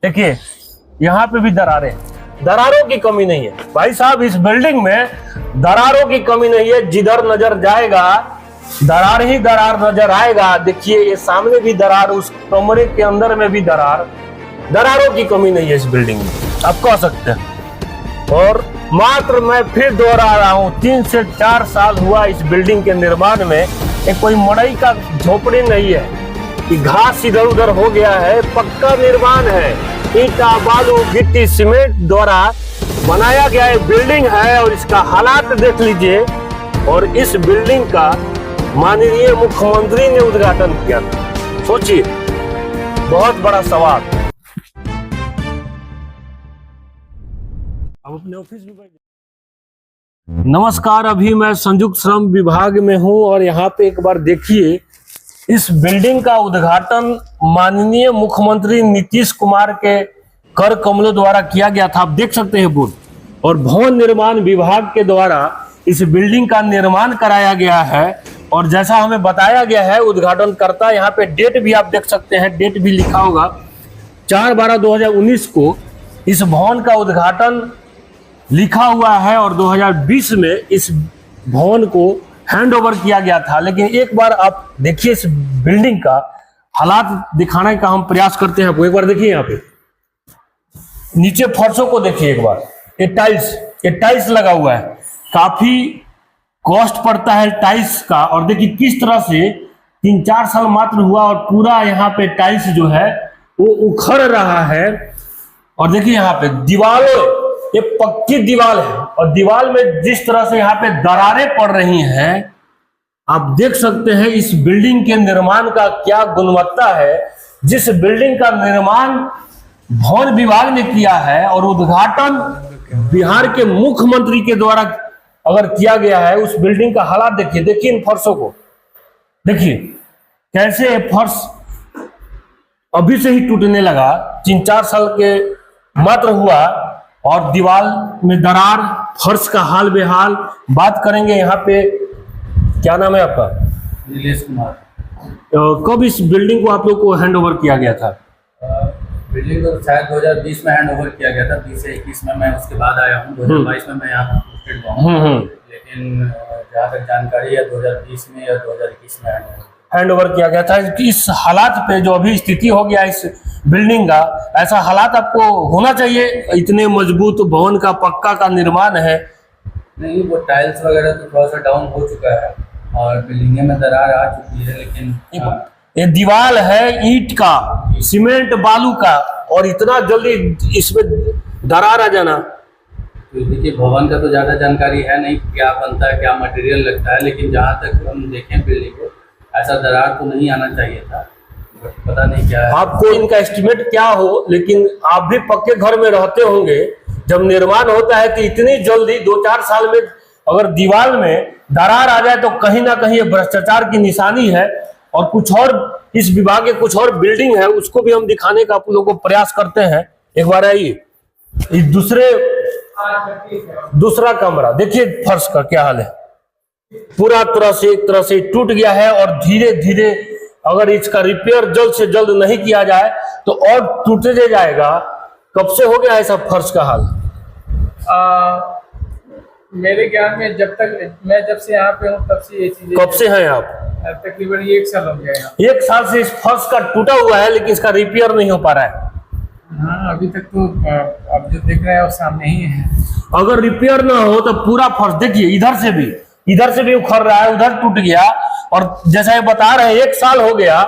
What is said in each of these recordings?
देखिए यहाँ पे भी दरारें, दरारों की कमी नहीं है भाई साहब। इस बिल्डिंग में दरारों की कमी नहीं है, जिधर नजर जाएगा दरार ही दरार नजर आएगा। देखिए ये सामने भी दरार, उस कमरे के अंदर में भी दरार, दरारों की कमी नहीं है इस बिल्डिंग में, आप कह सकते हैं। और मात्र मैं फिर दोहरा रहा हूँ, 3 से 4 साल हुआ इस बिल्डिंग के निर्माण में। ये कोई मड़ई का झोपड़ी नहीं है कि घास इधर उधर हो गया है, पक्का निर्माण है, ईंटा बालू गिट्टी सीमेंट द्वारा बनाया गया एक बिल्डिंग है। और इसका हालात देख लीजिए। और इस बिल्डिंग का माननीय मुख्यमंत्री ने उद्घाटन किया था, सोचिए, बहुत बड़ा सवाल। अब अपने ऑफिस में बैठ। नमस्कार, अभी मैं संयुक्त श्रम विभाग में हूं और यहाँ पे एक बार देखिए, इस बिल्डिंग का उद्घाटन माननीय मुख्यमंत्री नीतीश कुमार के कर कमलों द्वारा किया गया था। आप देख सकते हैं बोर्ड। और भवन निर्माण विभाग के द्वारा इस बिल्डिंग का निर्माण कराया गया है। और जैसा हमें बताया गया है, उद्घाटनकर्ता, यहाँ पे डेट भी आप देख सकते हैं, डेट भी लिखा होगा, 4/12/2019 को इस भवन का उद्घाटन लिखा हुआ है। और 2020 में इस भवन को हैंड ओवर किया गया था। लेकिन एक बार आप देखिए इस बिल्डिंग का हालात दिखाने का हम प्रयास करते हैं आपको। एक बार देखिए, यहाँ पे नीचे फर्शों को देखिए एक बार, ये टाइल्स लगा हुआ है, काफी कॉस्ट पड़ता है टाइल्स का। और देखिए किस तरह से 3-4 साल मात्र हुआ और पूरा यहाँ पे टाइल्स जो है वो उखड़ रहा है। और देखिए यहाँ पे दीवारों, ये पक्की दीवार है और दीवार में जिस तरह से यहाँ पे दरारें पड़ रही हैं, आप देख सकते हैं इस बिल्डिंग के निर्माण का क्या गुणवत्ता है। जिस बिल्डिंग का निर्माण भवन विभाग ने किया है और उद्घाटन बिहार के मुख्यमंत्री के द्वारा अगर किया गया है, उस बिल्डिंग का हालात देखिए इन फर्शों को देखिए, कैसे फर्श अभी से ही टूटने लगा, 3-4 साल के मात्र हुआ। और दीवार में दरार, फर्श का हाल बेहाल। बात करेंगे यहाँ पे, क्या नाम है आपका? नीलेश कुमार। कब इस बिल्डिंग को आप लोग को हैंड ओवर किया गया था? बिल्डिंग को शायद 2020 में हैंड ओवर किया गया था, 20 से 21 में मैं उसके बाद आया हूँ। 2022 में मैं यहाँ पोस्टेड हुआ हूँ। लेकिन जहाँ तक जानकारी है 2020 में या 2021 में हैंड ओवर किया गया था। इस हालात पे जो अभी स्थिति हो गया इस बिल्डिंग का, ऐसा हालात आपको होना चाहिए। इतने मजबूत भवन का, पक्का का निर्माण है। नहीं, वो टाइल्स वगैरह तो थोड़ा सा डाउन हो चुका है और बिल्डिंग में दरार आ चुकी है। लेकिन ये दीवार है ईंट का, सीमेंट बालू का, और इतना जल्दी इसमें दरार आ जाना। तो देखिए, भवन का तो ज्यादा जानकारी है नहीं, क्या बनता है, क्या मटेरियल लगता है। लेकिन जहाँ तक हम देखें बिल्डिंग को, ऐसा दरार तो नहीं आना चाहिए था, पता नहीं क्या है। आपको इनका एस्टिमेट क्या हो, लेकिन आप भी पक्के घर में रहते होंगे। जब निर्माण होता है तो इतनी जल्दी 2-4 साल में अगर दीवार में दरार आ जाए तो कहीं ना कहीं ये भ्रष्टाचार की निशानी है। और कुछ और इस विभाग के कुछ और बिल्डिंग है, उसको भी हम दिखाने का आप लोगों को प्रयास करते हैं। एक बार आइए, इस दूसरा कमरा देखिए, फर्श का क्या हाल है, पूरा तरह से एक तरह से टूट गया है। और धीरे धीरे अगर इसका रिपेयर जल्द से जल्द नहीं किया जाए तो और टूटते जाएगा। कब से हो गया है सब फर्श का हाल? मेरे ज्ञान में जब से यहाँ पे हूँ तब से ये चीजें। कब से हैं आप? तकरीबन 1 साल हो गया है। 1 साल से इस फर्श का टूटा हुआ है, लेकिन इसका रिपेयर नहीं हो पा रहा है। हाँ, अभी तक तो अब जो दिख रहा है वो सामने ही है। अगर रिपेयर ना हो तो पूरा फर्श देखिए, इधर से भी उखड़ रहा है, उधर टूट गया। और जैसा ये बता रहे हैं 1 साल हो गया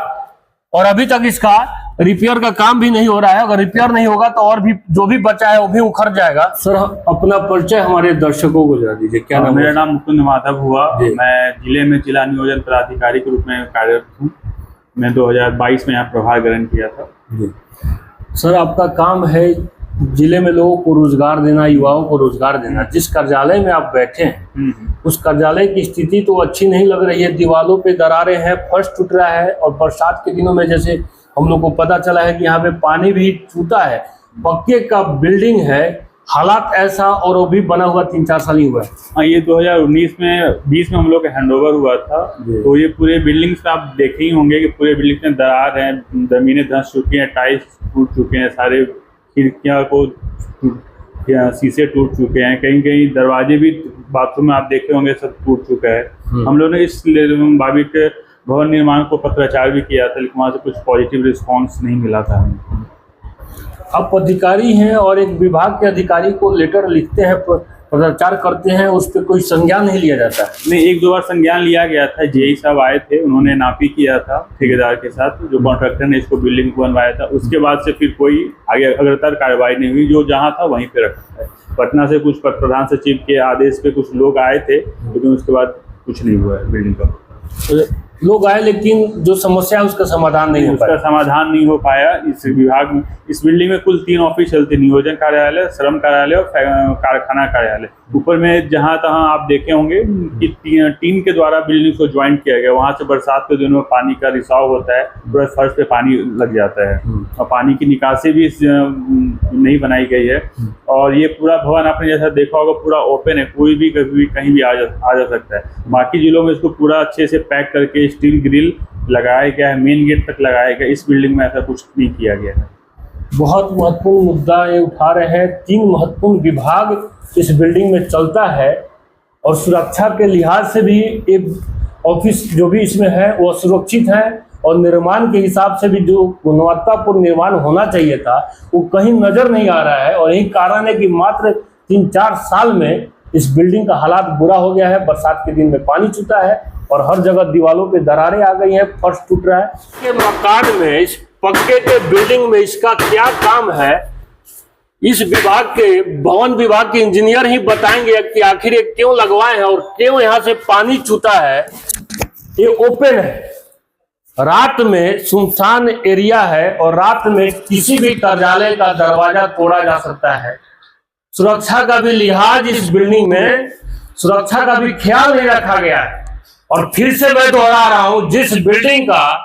और अभी तक इसका रिपेयर का काम भी नहीं हो रहा है। अगर रिपेयर नहीं होगा तो और भी जो भी बचा है वो भी उखड़ जाएगा। सर, अपना परिचय हमारे दर्शकों को जरा दीजिए। क्या नाम? मेरा नाम मुकुंद माधव हुआ। मैं जिले में जिला नियोजन पदाधिकारी के रूप में कार्यरत हूँ। मैं 2022 में यहाँ प्रभार ग्रहण किया था। सर, आपका काम है जिले में लोगों को रोजगार देना, युवाओं को रोजगार देना। जिस कार्यालय में आप बैठे हैं उस कार्यालय की स्थिति तो अच्छी नहीं लग रही है। दीवारों पे दरारें हैं, फर्श टूट रहा है। और बरसात के दिनों में जैसे हम लोग को पता चला है कि यहाँ पे पानी भी छूता है। पक्के का बिल्डिंग है, हालात ऐसा, और वो भी बना हुआ 3-4 साल ही हुआ है। हाँ, ये 2020 में हम लोग का हैंडओवर हुआ था। तो ये पूरे बिल्डिंग्स आप देखे ही होंगे कि पूरे बिल्डिंग में दरार है, जमीनें धंस चुकी हैं, टाइल्स टूट चुके हैं, सारे खिड़कियाँ को शीशे टूट चुके हैं, कहीं कहीं दरवाजे भी बाथरूम में आप देखे होंगे सब टूट चुका है। हम लोगों ने इस भाभी के भवन निर्माण को पत्राचार भी किया था, लेकिन वहाँ से कुछ पॉजिटिव रिस्पांस नहीं मिला था हमें। आप अधिकारी हैं और एक विभाग के अधिकारी को लेटर लिखते हैं, पत्राचार करते हैं, उस पर कोई संज्ञान नहीं लिया जाता है? नहीं, एक दो बार संज्ञान लिया गया था। जेई साहब आए थे, उन्होंने नापी किया था ठेकेदार के साथ, जो कॉन्ट्रैक्टर ने इसको बिल्डिंग को बनवाया था। उसके बाद से फिर कोई आगे अग्रतर कार्रवाई नहीं हुई, जो जहां था वहीं पे रखा है। पटना से कुछ प्रधान सचिव के आदेश पे कुछ लोग आए थे, लेकिन उसके बाद कुछ नहीं हुआ है बिल्डिंग का। लोग आए लेकिन जो समस्या है उसका समाधान नहीं हो पाया। उसका समाधान नहीं हो पाया। इस विभाग में, इस बिल्डिंग में कुल 3 ऑफिस चलते, नियोजन कार्यालय, श्रम कार्यालय और कारखाना कार्यालय। ऊपर में जहां तहां आप देखे होंगे कि टीम के द्वारा बिल्डिंग को ज्वाइंट किया गया। वहां से बरसात के दिनों में पानी का रिसाव होता है, पूरा फर्श पे पानी लग जाता है और पानी की निकासी भी नहीं बनाई गई है। और ये पूरा भवन आपने जैसा देखा होगा पूरा ओपन है, कोई भी कभी भी कहीं भी आ जा सकता है। बाकी जिलों में इसको पूरा अच्छे से पैक करके स्टील ग्रिल लगाया गया है, मेन गेट तक लगाया गया। इस बिल्डिंग में ऐसा कुछ नहीं किया गया है। बहुत महत्वपूर्ण मुद्दा ये उठा रहे हैं। 3 महत्वपूर्ण विभाग इस बिल्डिंग में चलता है और सुरक्षा के लिहाज से भी ये ऑफिस जो भी इसमें है वो सुरक्षित है और निर्माण के हिसाब से भी जो गुणवत्तापूर्ण निर्माण होना चाहिए था वो कहीं नजर नहीं आ रहा है। और यही कारण है कि मात्र 3-4 साल में इस बिल्डिंग का हालात बुरा हो गया है। बरसात के दिन में पानी चूता है और हर जगह दीवारों पे दरारें आ गई हैं, फर्श टूट रहा है। ये मकान में, इस पक्के के बिल्डिंग में इसका क्या काम है, इस विभाग के, भवन विभाग के इंजीनियर ही बताएंगे कि आखिर ये क्यों लगवाए हैं और क्यों यहाँ से पानी चूता है। ये ओपन है, रात में सुनसान एरिया है और रात में किसी भी कार्यालय का दरवाजा तोड़ा जा सकता है। सुरक्षा का भी लिहाज इस बिल्डिंग में, सुरक्षा का भी ख्याल नहीं रखा गया है। और फिर से मैं दोहरा रहा हूं, जिस बिल्डिंग का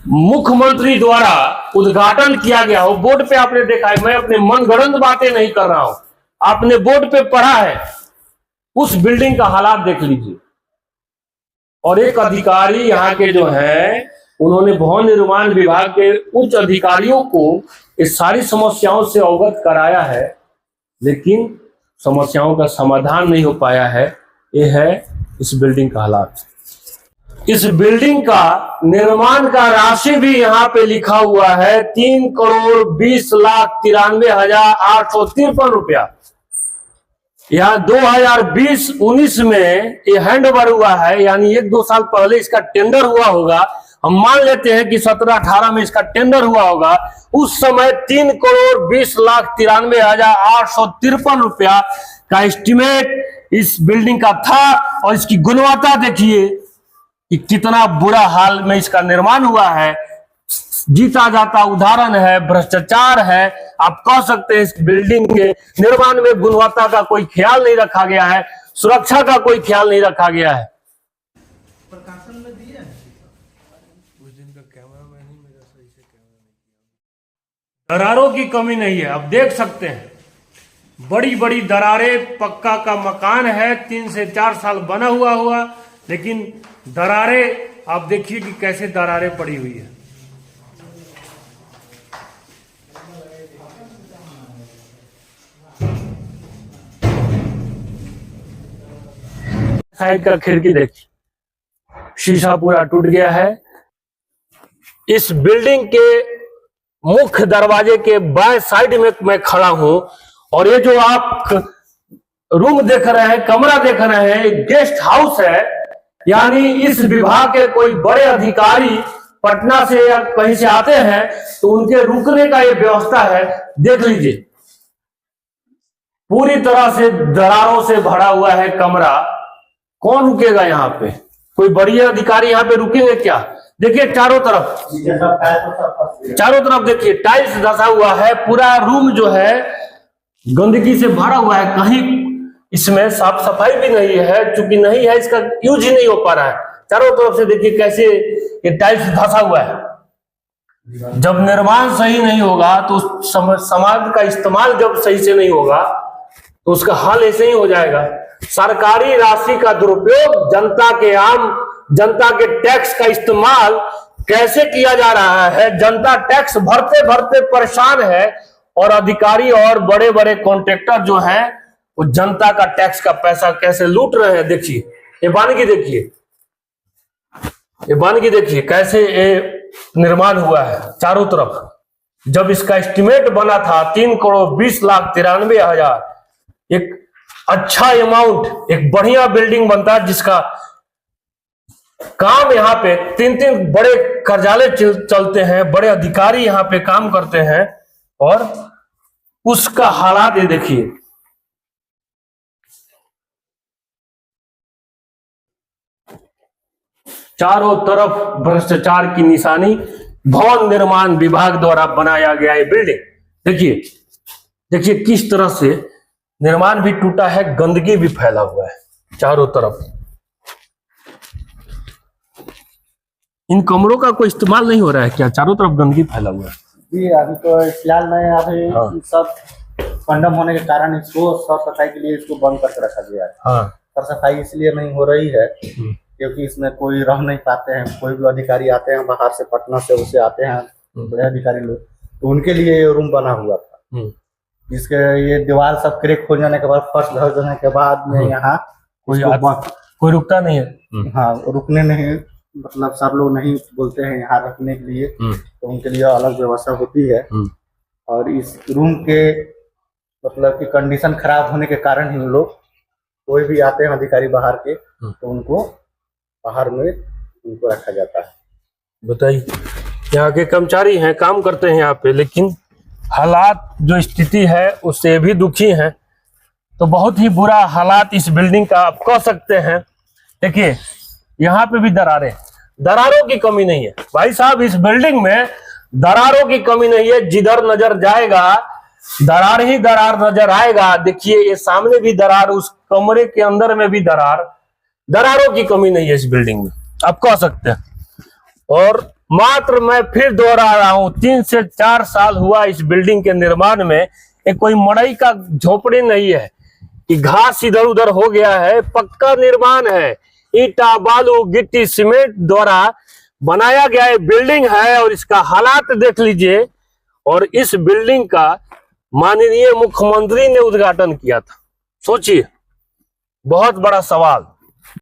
मुख्यमंत्री द्वारा उद्घाटन किया गया हो, बोर्ड पे आपने देखा है, मैं अपने मनगढ़ंत बातें नहीं कर रहा हूं, आपने बोर्ड पे पढ़ा है, उस बिल्डिंग का हालात देख लीजिए। और एक अधिकारी यहाँ के जो हैं, उन्होंने भवन निर्माण विभाग के उच्च अधिकारियों को इस सारी समस्याओं से अवगत कराया है, लेकिन समस्याओं का समाधान नहीं हो पाया है। ये है इस बिल्डिंग का हालात। इस बिल्डिंग का निर्माण का राशि भी यहाँ पे लिखा हुआ है 3,20,93,853 रुपया। यहाँ 2020-19 में ये हैंड ओवर हुआ है, यानी 1-2 साल पहले इसका टेंडर हुआ होगा। हम मान लेते हैं कि 17-18 में इसका टेंडर हुआ होगा। उस समय 3,20,93,853 रुपया का एस्टिमेट इस बिल्डिंग का था। और इसकी गुणवत्ता देखिए कि कितना बुरा हाल में इसका निर्माण हुआ है। जीता जाता उदाहरण है, भ्रष्टाचार है। आप कह सकते हैं इस बिल्डिंग के निर्माण में गुणवत्ता का कोई ख्याल नहीं रखा गया है, सुरक्षा का कोई ख्याल नहीं रखा गया है। प्रकाशन में दिए उस दिन का कैमरामैन ही मेरा सही से कैमरा नहीं किया। दरारों की कमी नहीं है, आप देख सकते हैं बड़ी बड़ी दरारें। पक्का का मकान है, 3 से 4 साल बना हुआ, लेकिन दरारें आप देखिए कि कैसे दरारें पड़ी हुई है। साइड का खिड़की देखिए, शीशा पूरा टूट गया है। इस बिल्डिंग के मुख्य दरवाजे के बाएं साइड में मैं खड़ा हूं और ये जो आप रूम देख रहे हैं, कमरा देख रहे हैं, गेस्ट हाउस है। यानी इस विभाग के कोई बड़े अधिकारी पटना से या कहीं से आते हैं तो उनके रुकने का ये व्यवस्था है। देख लीजिए, पूरी तरह से दरारों से भरा हुआ है कमरा। कौन रुकेगा यहाँ पे? कोई बड़ी अधिकारी यहाँ पे रुकेंगे क्या? देखिए चारों तरफ देखिए टाइल्स धसा हुआ है। पूरा रूम जो है गंदगी से भरा हुआ है, कहीं इसमें साफ सफाई भी नहीं है। चूंकि नहीं है, इसका यूज ही नहीं हो पा रहा है। चारों तरफ से देखिए कैसे ये टाइल्स धसा हुआ है। जब निर्माण सही नहीं होगा तो समाज का इस्तेमाल जब सही से नहीं होगा तो उसका हाल ऐसे ही हो जाएगा। सरकारी राशि का दुरुपयोग, जनता के टैक्स का इस्तेमाल कैसे किया जा रहा है। जनता टैक्स भरते भरते परेशान है और अधिकारी और बड़े बड़े कॉन्ट्रैक्टर जो हैं वो जनता का टैक्स का पैसा कैसे लूट रहे हैं। देखिए ये वानिकी, देखिए ये वानिकी, देखिए कैसे ये निर्माण हुआ है चारों तरफ। जब इसका एस्टिमेट बना था 3,20,93,000, एक अच्छा अमाउंट, एक बढ़िया बिल्डिंग बनता है जिसका काम यहाँ पे 3-3 बड़े कार्यालय चलते हैं, बड़े अधिकारी यहाँ पे काम करते हैं, और उसका हालात ये देखिए। चारों तरफ भ्रष्टाचार की निशानी। भवन निर्माण विभाग द्वारा बनाया गया ये बिल्डिंग देखिए, देखिए किस तरह से निर्माण भी टूटा है, गंदगी भी फैला हुआ है चारों तरफ। इन कमरों का कोई इस्तेमाल नहीं हो रहा है क्या? चारों तरफ गंदगी फैला हुआ है। जी अभी तो फिलहाल में अभी सब कंडम होने के कारण इसको साफ सफाई के लिए इसको बंद करके रखा गया है। हाँ, साफ सफाई इसलिए नहीं हो रही है क्योंकि इसमें कोई रह नहीं पाते हैं। कोई भी अधिकारी आते हैं बाहर से, पटना से उसे आते हैं बड़े अधिकारी लोग, तो उनके लिए ये रूम बना हुआ था। इसके ये दीवार सब क्रैक हो जाने के बाद, फर्श धस जाने के बाद में यहाँ कोई रुकता नहीं है। हाँ, रुकने नहीं, मतलब सब लोग नहीं बोलते हैं यहाँ रखने के लिए, तो उनके लिए अलग व्यवस्था होती है। और इस रूम के मतलब कि कंडीशन खराब होने के कारण ही लोग, कोई भी आते हैं अधिकारी बाहर के, तो उनको बाहर में उनको रखा जाता है। बताइए, यहाँ के कर्मचारी हैं, काम करते हैं यहाँ पे, लेकिन हालात जो स्थिति है उससे भी दुखी हैं। तो बहुत ही बुरा हालात इस बिल्डिंग का आप कह सकते हैं। देखिए यहाँ पे भी दरारों की कमी नहीं है भाई साहब। इस बिल्डिंग में दरारों की कमी नहीं है। जिधर नजर जाएगा दरार ही दरार नजर आएगा। देखिए ये सामने भी दरार, उस कमरे के अंदर में भी दरारों की कमी नहीं है इस बिल्डिंग में, आप कह सकते हैं। और मात्र मैं फिर दोहरा रहा हूं, 3 से 4 साल हुआ इस बिल्डिंग के निर्माण में। एक कोई मड़ई का झोपड़ी नहीं है कि घास इधर उधर हो गया है। पक्का निर्माण है, ईटा बालू गिट्टी सीमेंट द्वारा बनाया गया ये बिल्डिंग है। और इसका हालात देख लीजिए। और इस बिल्डिंग का माननीय मुख्यमंत्री ने उद्घाटन किया था। सोचिए, बहुत बड़ा सवाल।